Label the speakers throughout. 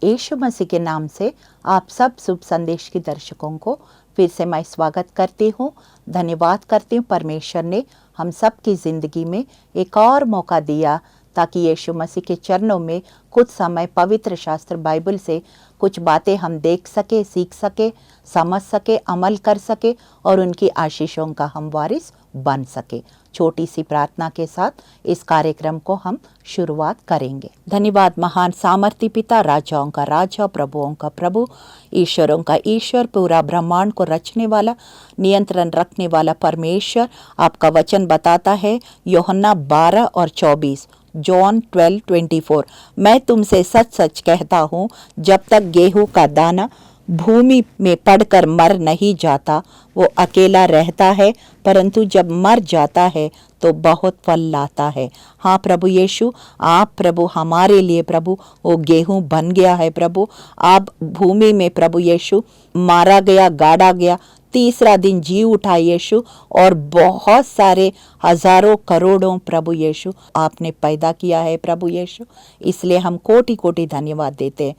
Speaker 1: यीशु मसीह के नाम से आप सब शुभ संदेश के दर्शकों को फिर से मैं स्वागत करती हूँ। धन्यवाद करती हूँ परमेश्वर ने हम सब की ज़िंदगी में एक और मौका दिया ताकि यीशु मसीह के चरणों में कुछ समय पवित्र शास्त्र बाइबल से कुछ बातें हम देख सके, सीख सके, समझ सके, अमल कर सके और उनकी आशीषों का हम वारिस बन सके। छोटी सी प्रार्थना के साथ इस कार्यक्रम को हम शुरुआत करेंगे। धन्यवाद महान सामर्थी पिता, राजाओं का राजा, प्रभुओं का प्रभु, ईश्वरों का ईश्वर, पूरा ब्रह्मांड को रचने वाला, नियंत्रण रखने वाला परमेश्वर। आपका वचन बताता है यूहन्ना 12 और 24, जॉन 12:24, मैं तुमसे सच सच कहता हूँ, जब तक गेहूं का दाना भूमि में पड़कर मर नहीं जाता वो अकेला रहता है, परंतु जब मर जाता है तो बहुत फल लाता है। हाँ प्रभु यीशु, आप प्रभु हमारे लिए प्रभु वो गेहूं बन गया है प्रभु। आप भूमि में प्रभु यीशु मारा गया, गाड़ा गया, तीसरा दिन जी उठा यीशु, और बहुत सारे हजारों करोड़ों प्रभु यीशु आपने पैदा किया है प्रभु यीशु। इसलिए हम कोटि कोटि धन्यवाद देते हैं।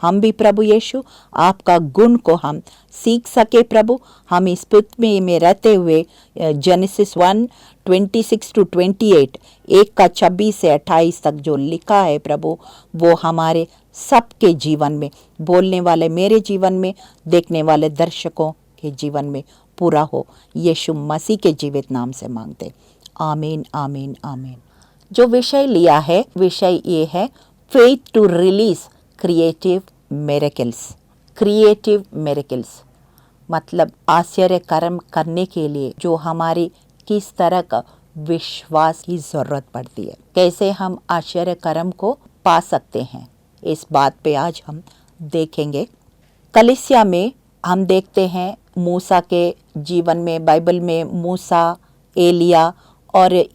Speaker 1: हम भी प्रभु यीशु आपका गुण को हम सीख सके प्रभु। हम इस पृथ्वी में रहते हुए जेनेसिस 1:26-28, 1:26 से 28 तक जो लिखा है प्रभु, वो हमारे सबके जीवन में, बोलने वाले मेरे जीवन में, देखने वाले दर्शकों के जीवन में पूरा हो। यीशु मसीह के जीवित नाम से मांगते, आमीन आमीन आमीन। जो विषय लिया है, विषय ये है faith to release creative miracles. Creative miracles मतलब आश्चर्य कर्म करने के लिए जो हमारी किस तरह का विश्वास की जरूरत पड़ती है, कैसे हम आश्चर्य कर्म को पा सकते हैं, इस बात पे आज हम देखेंगे। कलीसिया में हम देखते हैं मूसा के जीवन में, बाइबल में मूसा, एलिया और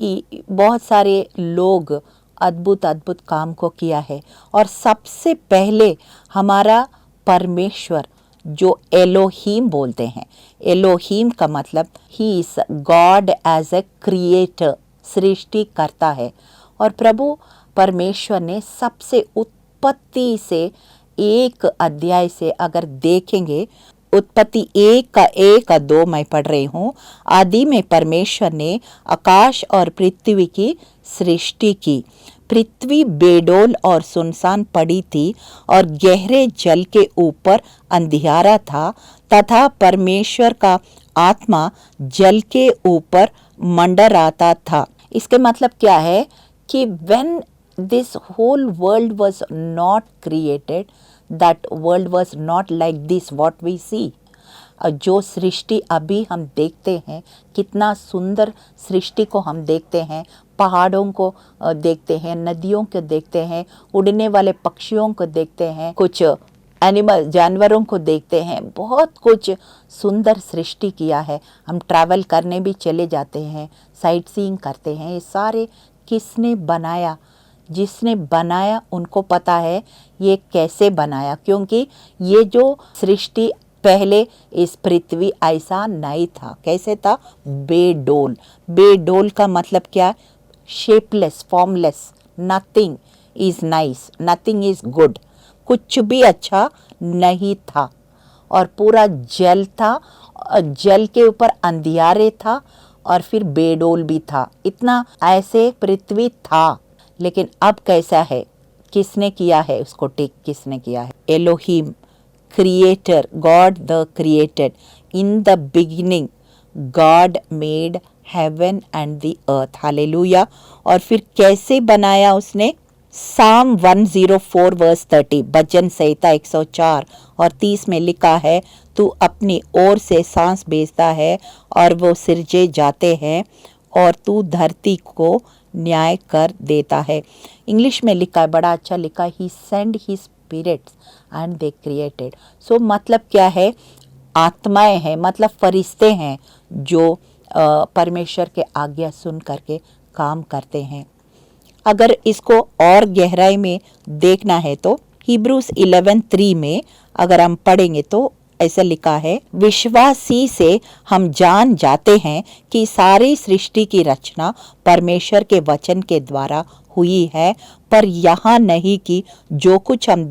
Speaker 1: बहुत सारे लोग अद्भुत अद्भुत काम को किया है। और सबसे पहले हमारा परमेश्वर जो एलोहीम बोलते हैं, एलोहीम का मतलब ही is God as a creator, सृष्टि करता है। और प्रभु परमेश्वर ने सबसे उत्पत्ति से एक अध्याय से अगर देखेंगे, उत्पत्ति 1:1-2 मैं पढ़ रही हूँ। आदि में परमेश्वर ने आकाश और पृथ्वी की सृष्टि की। पृथ्वी बेडोल और सुनसान पड़ी थी और गहरे जल के ऊपर अंधियारा था, तथा परमेश्वर का आत्मा जल के ऊपर मंडराता था। इसके मतलब क्या है कि when this whole world was not created, that world was not like this what we see। जो सृष्टि अभी हम देखते हैं, कितना सुंदर सृष्टि को हम देखते हैं, पहाड़ों को देखते हैं, नदियों को देखते हैं, उड़ने वाले पक्षियों को देखते हैं, कुछ एनिमल जानवरों को देखते हैं, बहुत कुछ सुंदर सृष्टि किया है। हम ट्रैवल करने भी चले जाते हैं, साइट सीइंग करते हैं। ये सारे किसने बनाया? जिसने बनाया उनको पता है ये कैसे बनाया, क्योंकि ये जो सृष्टि पहले इस पृथ्वी ऐसा नहीं था। कैसे था? बेडोल। बेडोल का मतलब क्या? Shapeless, formless, nothing is nice, nothing is good, कुछ भी अच्छा नहीं था। और पूरा जल था, जल के ऊपर अंधियारे था, और फिर बेडोल भी था। इतना ऐसे पृथ्वी था। लेकिन अब कैसा है? किसने किया है उसको? टिक किसने किया है? Elohim, creator, God the created. In the beginning God made heaven and the earth. Hallelujah. और फिर कैसे बनाया उसने? साम 104:30, भजन संहिता 104 और 30 में लिखा है, तू अपनी ओर से सांस भेजता है और वो सिरजे जाते हैं, और तू धरती को न्याय कर देता है। इंग्लिश में लिखा है, बड़ा अच्छा लिखा, he send his spirits and they created. So मतलब क्या है? आत्माएं हैं, मतलब फरिश्ते हैं जो परमेश्वर के आज्ञा सुन करके काम करते हैं। अगर इसको और गहराई में देखना है तो हिब्रूस 11:3 में अगर हम पढ़ेंगे तो ऐसा लिखा है, विश्वासी से हम जान जाते हैं कि सारी सृष्टि की रचना परमेश्वर के वचन के द्वारा हुई है, पर यहाँ नहीं कि जो कुछ हम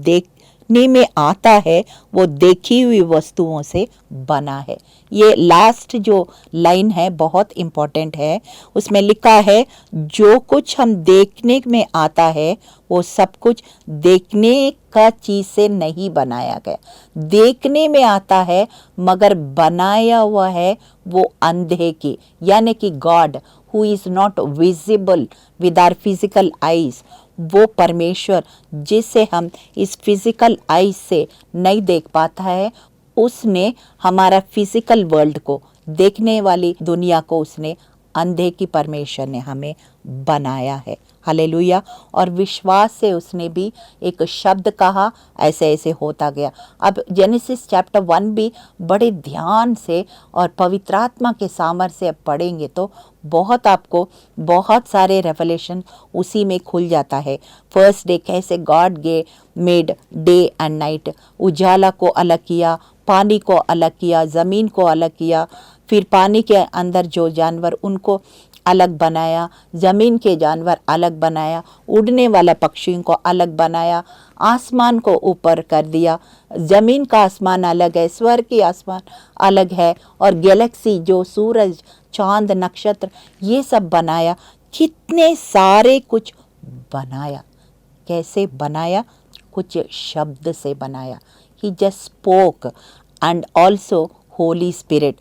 Speaker 1: देखने में आता है वो देखी हुई वस्तुओं से बना है। ये लास्ट जो लाइन है बहुत इम्पोर्टेंट है। उसमें लिखा है जो कुछ हम देखने में आता है वो सब कुछ देखने का चीज से नहीं बनाया गया। देखने में आता है मगर बनाया हुआ है वो अंधे की, यानी कि God who is not visible with our physical eyes, वो परमेश्वर जिसे हम इस फिजिकल आईज से नहीं देख पाता है, उसने हमारा फिजिकल वर्ल्ड को, देखने वाली दुनिया को उसने अंधे की परमेश्वर ने हमें बनाया है। हालेलुया। और विश्वास से उसने भी एक शब्द कहा, ऐसे ऐसे होता गया। अब जेनेसिस चैप्टर 1 भी बड़े ध्यान से और पवित्र आत्मा के सामर्थ्य से पढ़ेंगे तो बहुत आपको बहुत सारे रेवलेशन उसी में खुल जाता है। फर्स्ट डे कैसे God made day and night, उजाला को अलग किया, पानी को अलग किया, ज़मीन को अलग किया, फिर पानी के अंदर जो जानवर उनको अलग बनाया, ज़मीन के जानवर अलग बनाया, उड़ने वाला पक्षियों को अलग बनाया, आसमान को ऊपर कर दिया। ज़मीन का आसमान अलग है, स्वर्ग की आसमान अलग है, और गैलेक्सी जो सूरज, चांद, नक्षत्र ये सब बनाया। कितने सारे कुछ बनाया। कैसे बनाया? कुछ शब्द से बनाया। He just spoke. And also Holy Spirit,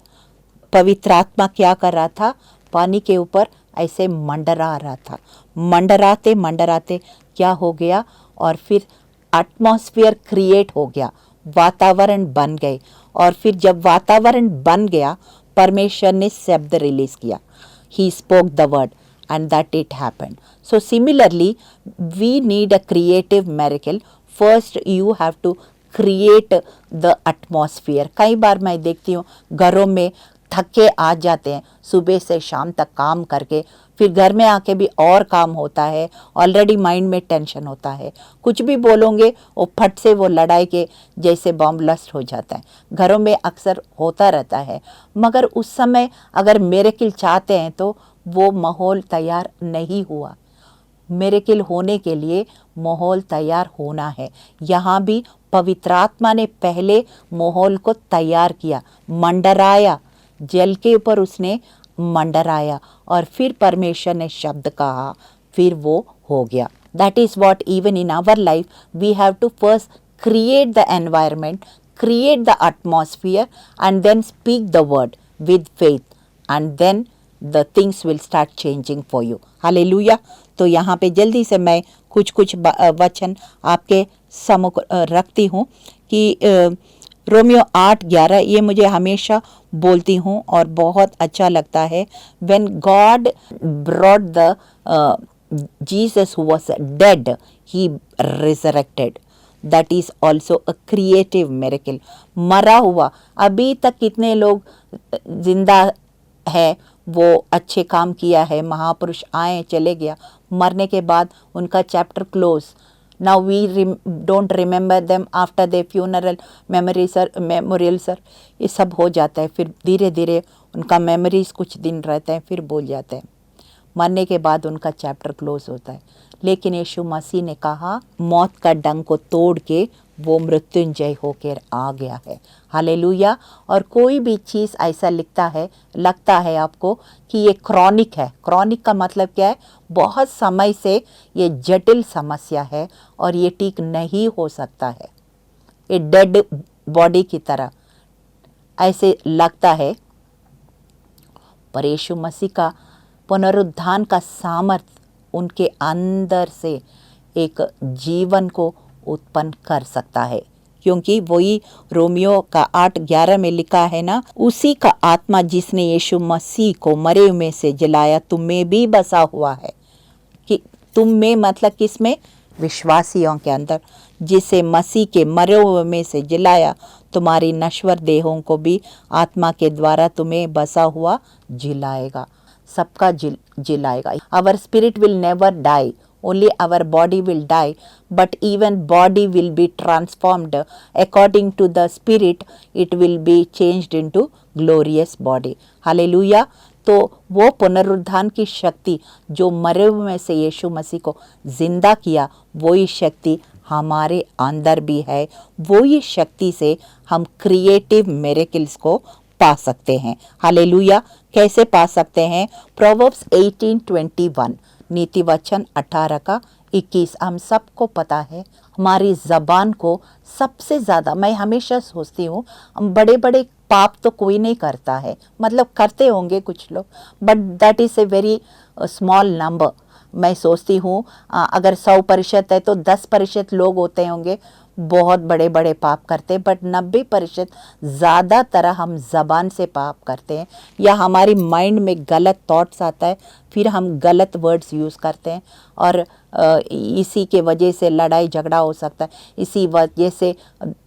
Speaker 1: पवित्र आत्मा क्या कर रहा था? पानी के ऊपर ऐसे मंडरा रहा था। मंडराते मंडराते क्या हो गया? और फिर एटमॉस्फेयर क्रिएट हो गया, वातावरण बन गए। और फिर जब वातावरण बन गया, परमेश्वर ने शब्द रिलीज किया। He spoke the word and that it happened. So similarly, we need a creative miracle. First you have to create the atmosphere. कई बार मैं देखती हूँ घरों में थके आ जाते हैं सुबह से शाम तक काम करके, फिर घर में आके भी और काम होता है, ऑलरेडी माइंड में टेंशन होता है, कुछ भी बोलोगे वो फट से वो लड़ाई के जैसे बॉम्ब ब्लास्ट हो जाता है। घरों में अक्सर होता रहता है। मगर उस समय अगर मिरेकल चाहते हैं तो वो माहौल तैयार नहीं हुआ। मिरेकल होने के लिए माहौल तैयार होना है। यहाँ भी पवित्र आत्मा ने पहले माहौल को तैयार किया, मंडराया, जल के ऊपर उसने मंडराया, और फिर परमेश्वर ने शब्द कहा, फिर वो हो गया। That is what even in our life we have to first create the environment, create the atmosphere, and then speak the word with faith, and then the things will start changing for you. Hallelujah. तो यहाँ पे जल्दी से मैं कुछ वचन आपके सम्मुख रखती हूँ कि रोमियो 8:11 ये मुझे हमेशा बोलती हूँ और बहुत अच्छा लगता है। When God brought the Jesus who was dead, he resurrected. That is also a creative miracle. मरा हुआ, अभी तक कितने लोग जिंदा है, वो अच्छे काम किया है, महापुरुष आए चले गया, मरने के बाद उनका chapter close. Now we don't remember them after the funeral, memorial sir, ये सब हो जाता है। फिर धीरे धीरे उनका मेमोरीज कुछ दिन रहते हैं, फिर भूल जाते हैं। मरने के बाद उनका चैप्टर क्लोज होता है। लेकिन यीशु मसीह ने कहा, मौत का डंक को तोड़ के वो मृत्युंजय होकर आ गया है। हालेलुया। और कोई भी चीज़ ऐसा लगता है आपको कि ये क्रॉनिक है। क्रॉनिक का मतलब क्या है? बहुत समय से ये जटिल समस्या है और ये ठीक नहीं हो सकता है। ये डेड बॉडी की तरह ऐसे लगता है, पर यीशु मसीह का पुनरुत्थान का सामर्थ्य उनके अंदर से एक जीवन को उत्पन्न कर सकता है, क्योंकि वही रोमियो का 8:11 में लिखा है ना, उसी का आत्मा जिसने यीशु मसीह को मरे हुए में से जलाया तुम में भी बसा हुआ है। कि तुम में मतलब किस में? विश्वासियों के अंदर। जिसे मसीह के मरे हुए में से जलाया, तुम्हारी नश्वर देहों को भी आत्मा के द्वारा तुम्हें बसा हुआ जिलाएगा। सबका जिलाएगा। Our spirit will never die, only our body will die, but even body will be transformed according to the spirit, it will be changed into glorious body. Hallelujah. तो वो पुनरुत्थान की शक्ति जो मरे हुए में से यीशु मसीह को जिंदा किया, वही शक्ति हमारे अंदर भी है। वो ही शक्ति से हम क्रिएटिव मिरेकल्स को पा सकते हैं। हालेलुया। कैसे पा सकते हैं? प्रोवर्ब्स 18:21, नीति वचन 18 का 21। हम सबको पता है हमारी ज़बान को सबसे ज़्यादा, मैं हमेशा सोचती हूँ बड़े बड़े पाप तो कोई नहीं करता है, मतलब करते होंगे कुछ लोग, but that is a very small number. मैं सोचती हूँ अगर 100% है तो 10% लोग होते होंगे बहुत बड़े बड़े पाप करते, बट 90% ज़्यादातर हम ज़बान से पाप करते हैं, या हमारी माइंड में गलत थॉट्स आता है, फिर हम गलत वर्ड्स यूज़ करते हैं, और इसी के वजह से लड़ाई झगड़ा हो सकता है, इसी वजह से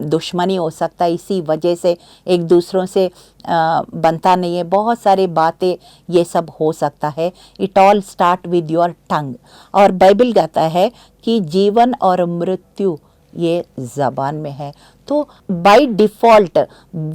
Speaker 1: दुश्मनी हो सकता है, इसी वजह से एक दूसरों से बनता नहीं है, बहुत सारी बातें ये सब हो सकता है। It all start with your tongue. और बाइबल कहता है कि जीवन और मृत्यु ये ज़बान में है। तो by default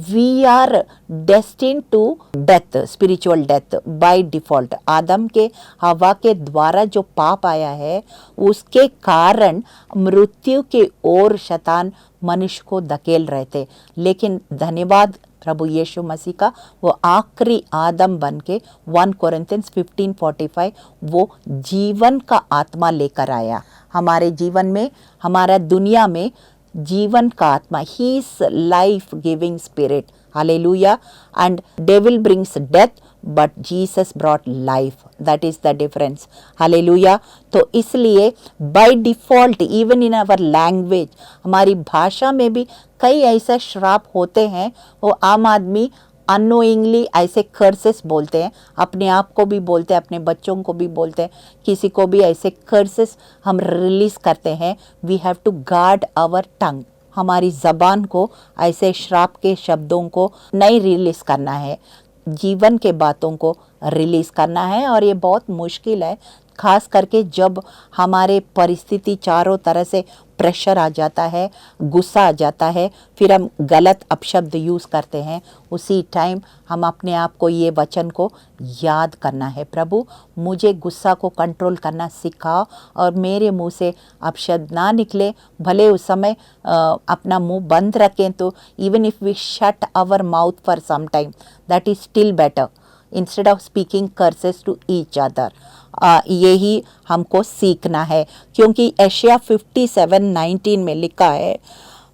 Speaker 1: we are destined to death, spiritual death by default. Adam के हवा के द्वारा जो पाप आया है उसके कारण मृत्यु के ओर शैतान मनुष्य को धकेल रहे थे, लेकिन धन्यवाद प्रभु यीशु मसीह का, वो आखिरी आदम बन के 1 कोरिन्थियंस 15:45 वो जीवन का आत्मा लेकर आया हमारे जीवन में, हमारा दुनिया में जीवन का आत्मा। He is life giving spirit. Hallelujah. And devil brings death but Jesus brought life, that is the difference. Hallelujah. तो इसलिए by default even in our language, हमारी भाषा में भी कई ऐसे श्राप होते हैं, वो आम आदमी अनोइंगली ऐसे कर्सेस बोलते हैं, अपने आप को भी बोलते हैं, अपने बच्चों को भी बोलते हैं, किसी को भी ऐसे कर्सेस हम रिलीज करते हैं। We have to guard our tongue. हमारी ज़बान को ऐसे श्राप के शब्दों को नहीं रिलीज करना है, जीवन के बातों को रिलीज करना है। और ये बहुत मुश्किल है, खास करके जब हमारे परिस्थिति चारों तरह से प्रेशर आ जाता है, गुस्सा आ जाता है, फिर हम गलत अपशब्द यूज़ करते हैं। उसी टाइम हम अपने आप को ये वचन को याद करना है, प्रभु मुझे गुस्सा को कंट्रोल करना सिखाओ और मेरे मुंह से अपशब्द ना निकले। भले उस समय अपना मुंह बंद रखें, तो even if we shut our mouth for some time, that is still better instead of speaking curses to each other. यही हमको सीखना है, क्योंकि एशिया 57:19 में लिखा है,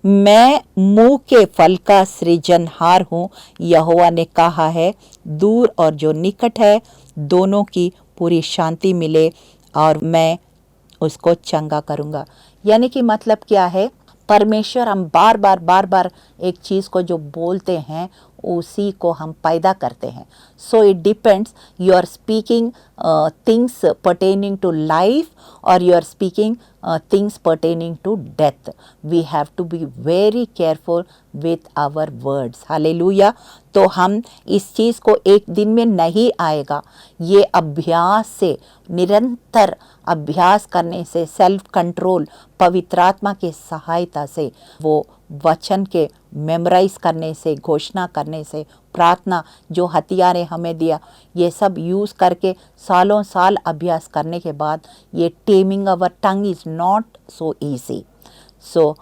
Speaker 1: मैं मुंह के फल का सृजनहार हूँ, यहोवा ने कहा है, दूर और जो निकट है दोनों की पूरी शांति मिले और मैं उसको चंगा करूँगा। यानी कि मतलब क्या है, परमेश्वर हम बार बार एक चीज़ को जो बोलते हैं उसी को हम पैदा करते हैं। So it depends, you are speaking things pertaining to life और you are speaking things pertaining to death. We have to be very careful with our words. Hallelujah. तो हम इस चीज़ को एक दिन में नहीं आएगा, ये अभ्यास से, निरंतर अभ्यास करने से, सेल्फ कंट्रोल, पवित्र आत्मा के सहायता से, वो वचन के मेमोराइज करने से, घोषणा करने से, प्रार्थना जो हथियारें हमें दिया, ये सब यूज़ करके सालों साल अभ्यास करने के बाद ये taming our tongue is not so easy. So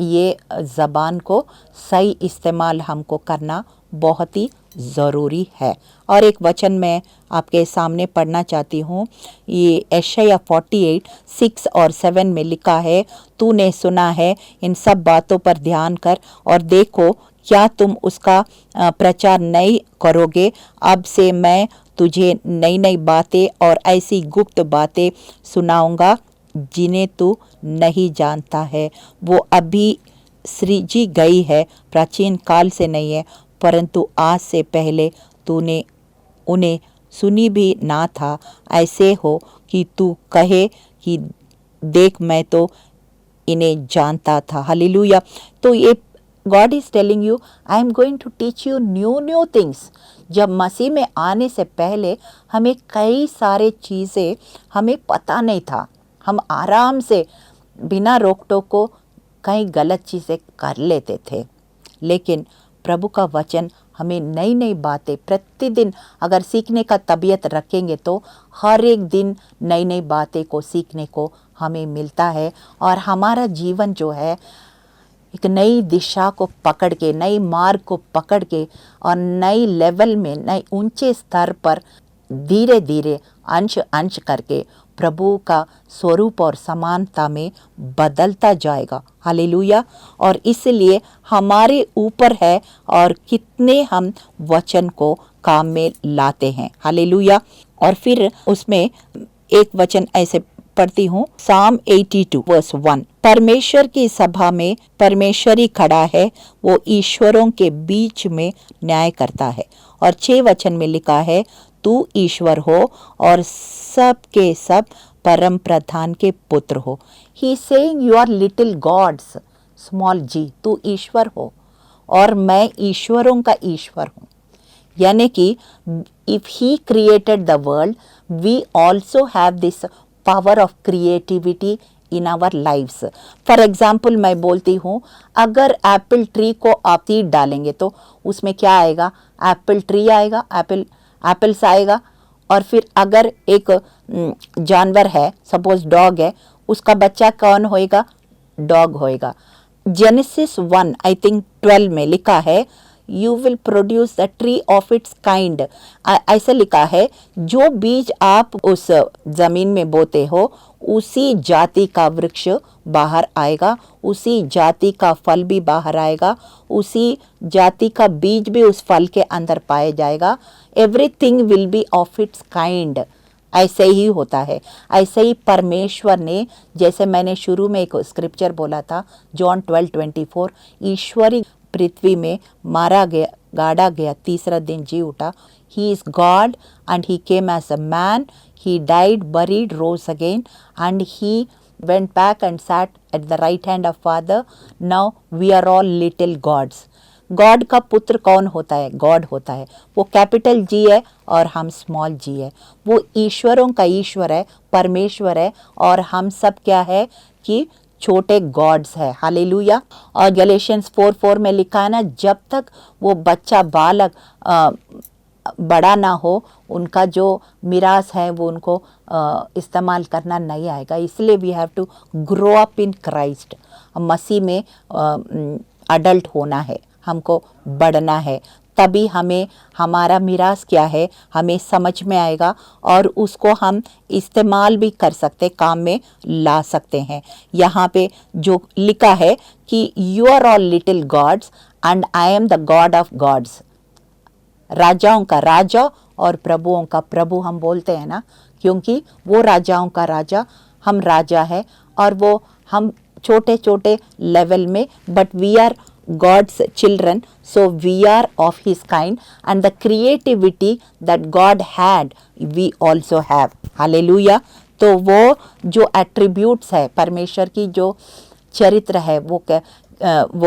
Speaker 1: ये ज़बान को सही इस्तेमाल हमको करना बहुत ही ज़रूरी है। और एक वचन मैं आपके सामने पढ़ना चाहती हूँ, ये यशायाह 48:6 और 7 में लिखा है, तूने सुना है, इन सब बातों पर ध्यान कर और देखो क्या तुम उसका प्रचार नहीं करोगे। अब से मैं तुझे नई नई बातें और ऐसी गुप्त बातें सुनाऊंगा जिन्हें तू नहीं जानता है। वो अभी सृजी गई है, प्राचीन काल से नहीं है, परंतु आज से पहले तूने उन्हें सुनी भी ना था। ऐसे हो कि तू कहे कि देख मैं तो इन्हें जानता था। हालेलुया। तो ये God is telling you, I am going to teach you new things. जब मसीह में आने से पहले हमें कई सारे चीज़ें हमें पता नहीं था, हम आराम से बिना रोक टोक को कई गलत चीज़ें कर लेते थे, लेकिन प्रभु का वचन हमें नई नई बातें प्रतिदिन अगर सीखने का तबीयत रखेंगे तो हर एक दिन नई नई बातें को सीखने को हमें मिलता है, और हमारा जीवन जो है एक नई दिशा को पकड़ के, नई मार्ग को पकड़ के और नई लेवल में, नए ऊंचे स्तर पर धीरे धीरे अंश अंश करके प्रभु का स्वरूप और समानता में बदलता जाएगा। हालेलुया। और इसलिए हमारे ऊपर है और कितने हम वचन को काम में लाते हैं। हालेलुया। और फिर उसमें एक वचन ऐसे पढ़ती हूँ, साम 82 वर्स 1। परमेश्वर की सभा में परमेश्वर ही खड़ा है, वो ईश्वरों के बीच में न्याय करता है। और 6 वचन में लिखा है, तू ईश्वर हो और सब के सब परम प्रधान के पुत्र हो। He saying you are little gods, small g. तू ईश्वर हो और मैं ईश्वरों का ईश्वर हूँ। यानी कि if he created the world, we also have this power of creativity in our lifes. For example मैं बोलती हूँ, अगर एप्पल ट्री को आप सीड डालेंगे तो उसमें क्या आएगा? एप्पल ट्री आएगा, एप्पल्स आएगा। और फिर अगर एक जानवर है, सपोज डॉग है, उसका बच्चा कौन होएगा? डॉग होएगा। जेनेसिस 1 आई थिंक 12 में लिखा है, you will produce the tree of its kind. ऐसा लिखा है, जो बीज आप उस जमीन में बोते हो उसी जाति का वृक्ष बाहर आएगा, उसी जाति का फल भी बाहर आएगा, उसी जाति का बीज भी उस फल के अंदर पाया जाएगा। Everything will be of its kind. ऐसे ही होता है। ऐसे ही परमेश्वर ने, जैसे मैंने शुरू में एक स्क्रिप्चर बोला था, जॉन 12:24, ईश्वरी पृथ्वी में मारा गया, गाड़ा गया, तीसरा दिन जी उठा। He is God and he came as a man, he died, buried, rose again, and he went back and sat at the right hand of Father. Now we are all little gods. God का पुत्र कौन होता है? God होता है। वो capital G है और हम स्मॉल जी है। वो ईश्वरों का ईश्वर है, परमेश्वर है, और हम सब क्या है कि छोटे गॉड्स है। हालेलुया। और गैलेशियंस 4:4 में लिखा है ना, जब तक वो बच्चा बालक बड़ा ना हो, उनका जो मिरास है वो उनको इस्तेमाल करना नहीं आएगा। इसलिए we have to grow up in Christ. मसीह में अडल्ट होना है, हमको बढ़ना है, तभी हमें हमारा मिरास क्या है हमें समझ में आएगा और उसको हम इस्तेमाल भी कर सकते, काम में ला सकते हैं। यहाँ पे जो लिखा है कि you are all little gods and I am the God of gods. राजाओं का राजा और प्रभुओं का प्रभु हम बोलते हैं ना, क्योंकि वो राजाओं का राजा, हम राजा है, और वो हम छोटे छोटे लेवल में, but we are God's children, so we are of his kind, and the creativity that God had we also have. Hallelujah. तो वो जो एट्रीब्यूट्स है, परमेश्वर की जो चरित्र है, वो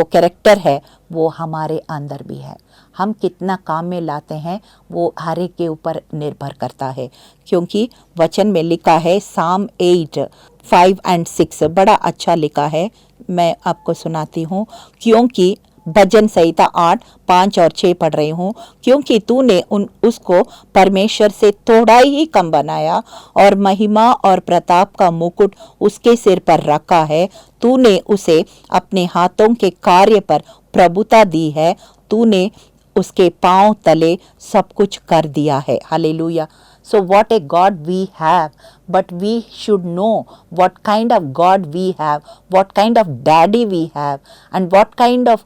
Speaker 1: कैरेक्टर है, वो हमारे अंदर भी है। हम कितना काम में लाते हैं वो हर एक के ऊपर निर्भर करता है, क्योंकि वचन में लिखा है, साम 8:5 and 6 बड़ा अच्छा लिखा है। मैं आपको सुनाती हूँ, क्योंकि भजन संहिता 8:5 और 6 पढ़ रही हूँ। क्योंकि तूने उसको परमेश्वर से थोड़ा ही कम बनाया और महिमा और प्रताप का मुकुट उसके सिर पर रखा है। तूने उसे अपने हाथों के कार्य पर प्रभुता दी है। तूने उसके पांव तले सब कुछ कर दिया है। Hallelujah. So what a God we have, but we should know what kind of God we have, what kind of daddy we have, and what kind of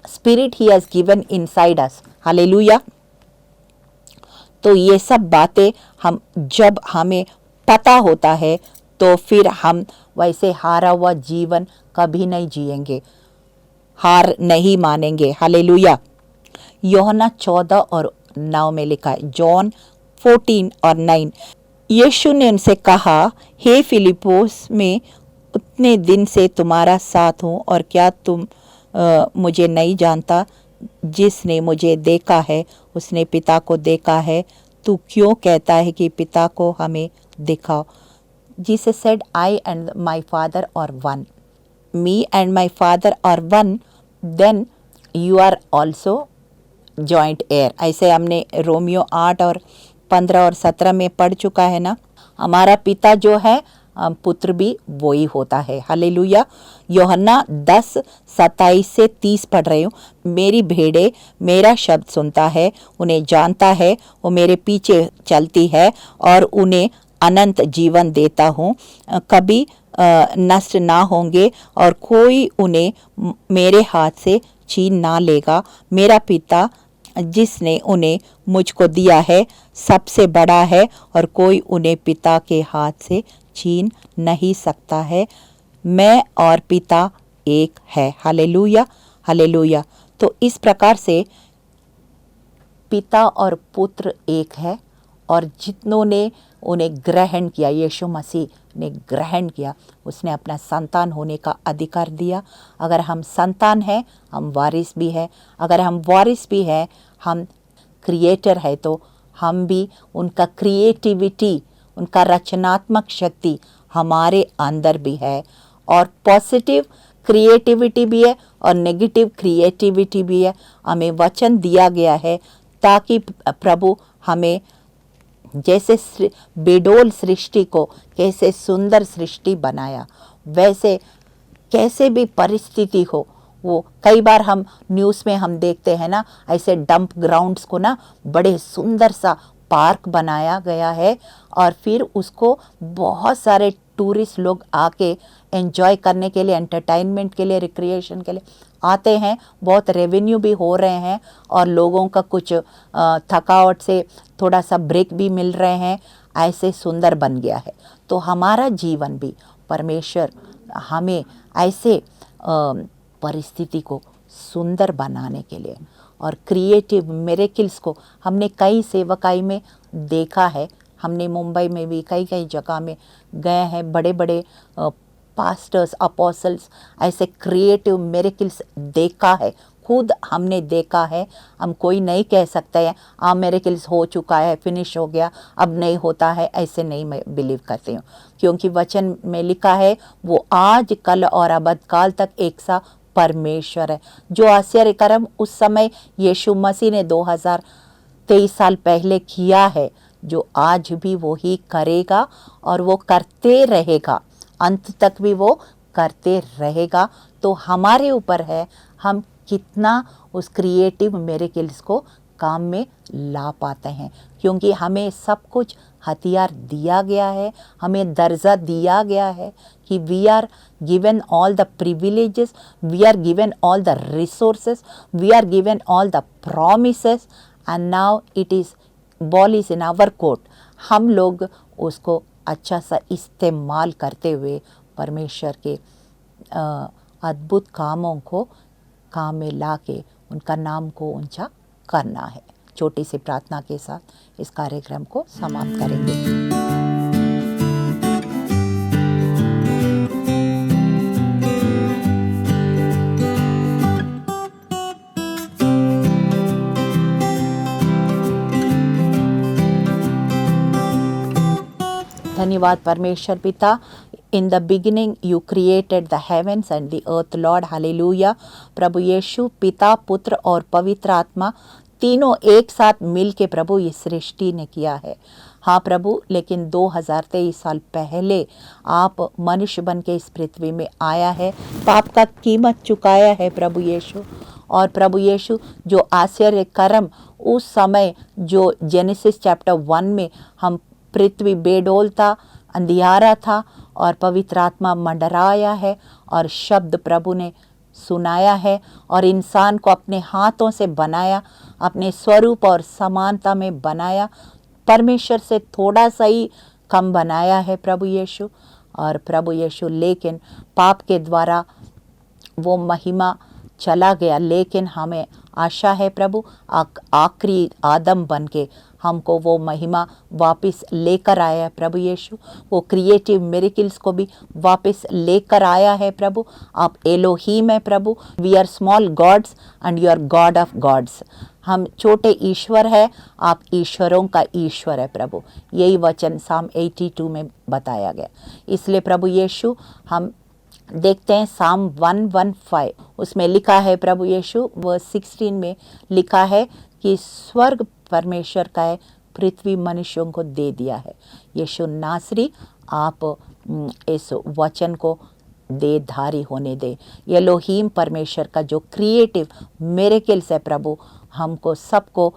Speaker 1: spirit he has given inside us. Hallelujah. तो ये सब बातें हम जब हमें पता होता है तो फिर हम वैसे हारा हुआ जीवन कभी नहीं जिएंगे, हार नहीं मानेंगे। हालेलुया। यूहन्ना 14:9 में लिखा है, जॉन 14:9, यीशु ने उनसे कहा, हे फिलिप्पोस, मैं उतने दिन से तुम्हारा साथ हूँ और क्या तुम मुझे नहीं जानता? जिसने मुझे देखा है उसने पिता को देखा है। तू क्यों कहता है कि पिता को हमें दिखाओ? Jesus said, I and my father are one. Me and my father are one, then you are also joint heir. ऐसे हमने रोमियो 8 और 15 और 17 में पढ़ चुका है ना। हमारा पिता जो है पुत्र भी वही होता है। हालेलुया। यूहन्ना 10:27 से 30 पढ़ रही हूँ। मेरी भेड़ें मेरा शब्द सुनता है, उन्हें जानता है, वो मेरे पीछे चलती है और उन्हें अनंत जीवन देता हूँ, कभी नष्ट ना होंगे और कोई उन्हें मेरे हाथ से छीन ना लेगा। मेरा पिता जिसने उन्हें मुझको दिया है सबसे बड़ा है और कोई उन्हें पिता के हाथ से छीन नहीं सकता है। मैं और पिता एक है। Hallelujah, hallelujah. तो इस प्रकार से पिता और पुत्र एक है और जितनों ने उन्हें ग्रहण किया, यीशु मसीह ने ग्रहण किया, उसने अपना संतान होने का अधिकार दिया। अगर हम संतान हैं, हम वारिस भी हैं। अगर हम वारिस भी हैं, हम क्रिएटर है, तो हम भी उनका क्रिएटिविटी, उनका रचनात्मक शक्ति हमारे अंदर भी है। और पॉजिटिव क्रिएटिविटी भी है और नेगेटिव क्रिएटिविटी भी है। हमें वचन दिया गया है ताकि प्रभु हमें जैसे बेडोल सृष्टि को कैसे सुंदर सृष्टि बनाया, वैसे कैसे भी परिस्थिति हो, वो कई बार हम न्यूज़ में हम देखते हैं ना, ऐसे डंप ग्राउंड्स को ना बड़े सुंदर सा पार्क बनाया गया है और फिर उसको बहुत सारे टूरिस्ट लोग आके एंजॉय करने के लिए, एंटरटेनमेंट के लिए, रिक्रिएशन के लिए आते हैं। बहुत रेवेन्यू भी हो रहे हैं और लोगों का कुछ थकावट से थोड़ा सा ब्रेक भी मिल रहे हैं। ऐसे सुंदर बन गया है। तो हमारा जीवन भी परमेश्वर हमें ऐसे परिस्थिति को सुंदर बनाने के लिए और क्रिएटिव मिरेकल्स को हमने कई सेवकाई में देखा है। हमने मुंबई में भी कई जगह में गए हैं। बड़े बड़े पास्टर्स, अपोस्टल्स ऐसे क्रिएटिव मिरेकल्स देखा है, खुद हमने देखा है। हम कोई नहीं कह सकते हैं मिरेकल्स हो चुका है, फिनिश हो गया, अब नहीं होता है, ऐसे नहीं मैं बिलीव करती हूँ। क्योंकि वचन में लिखा है वो आज कल और अबद काल तक एक सा परमेश्वर है। जो आश्चर्य कर्म उस समय यीशु मसीह ने 2023 साल पहले किया है, जो आज भी वो ही करेगा और वो करते रहेगा, अंत तक भी वो करते रहेगा। तो हमारे ऊपर है हम कितना उस क्रिएटिव मिरेकल्स को काम में ला पाते हैं। क्योंकि हमें सब कुछ हथियार दिया गया है, हमें दर्जा दिया गया है कि we are given all the privileges, we are given all the resources, we are given all the promises and now it is ball is in our court. हम लोग उसको अच्छा सा इस्तेमाल करते हुए परमेश्वर के अद्भुत कामों को काम में ला के उनका नाम को ऊंचा करना है। छोटी सी प्रार्थना के साथ इस कार्यक्रम को समाप्त करेंगे। धन्यवाद परमेश्वर पिता। In the beginning you created the heavens and the earth, Lord, hallelujah। प्रभु यीशु पिता, पुत्र और पवित्र आत्मा तीनों एक साथ मिल के प्रभु ये सृष्टि ने किया है। हाँ प्रभु, लेकिन 2023 साल पहले आप मनुष्य बन के इस पृथ्वी में आया है, पाप का कीमत चुकाया है प्रभु यीशु। और प्रभु यीशु जो आश्चर्य कर्म उस समय जो जेनेसिस चैप्टर 1 में हम पृथ्वी बेडोल था, अंधियारा था और पवित्र आत्मा मंडराया है और शब्द प्रभु ने सुनाया है और इंसान को अपने हाथों से बनाया, अपने स्वरूप और समानता में बनाया, परमेश्वर से थोड़ा सा ही कम बनाया है प्रभु यीशु। और प्रभु यीशु लेकिन पाप के द्वारा वो महिमा चला गया, लेकिन हमें आशा है प्रभु आखिरी आदम बन के हमको वो महिमा वापस लेकर आया है प्रभु यीशु। वो क्रिएटिव मिरेकल्स को भी वापस लेकर आया है प्रभु। आप एलोहीम है प्रभु। We are small gods and you are God of gods. हम छोटे ईश्वर है, आप ईश्वरों का ईश्वर है प्रभु। यही वचन साम 82 में बताया गया। इसलिए प्रभु यीशु हम देखते हैं साम 115 उसमें लिखा है प्रभु यीशु वर्स 16 में लिखा है कि स्वर्ग परमेश्वर का है, पृथ्वी मनुष्यों को दे दिया है। यीशु नासरी, आप इस वचन को देधारी होने दे। एलोहीम परमेश्वर का जो क्रिएटिव मिरेकल्स है प्रभु, हमको सबको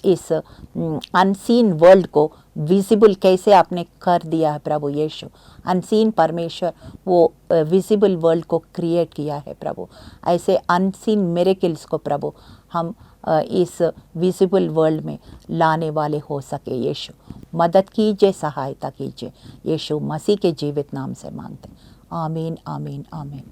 Speaker 1: इस अनसीन वर्ल्ड को विजिबल कैसे आपने कर दिया है प्रभु यीशु। अनसीन परमेश्वर वो विजिबल वर्ल्ड को क्रिएट किया है प्रभु। ऐसे अनसीन मिरेकल्स को प्रभु हम इस विजिबल वर्ल्ड में लाने वाले हो सके। यीशु मदद कीजिए, सहायता कीजिए। यीशु मसीह के जीवित नाम से मांगते, आमीन आमीन आमीन।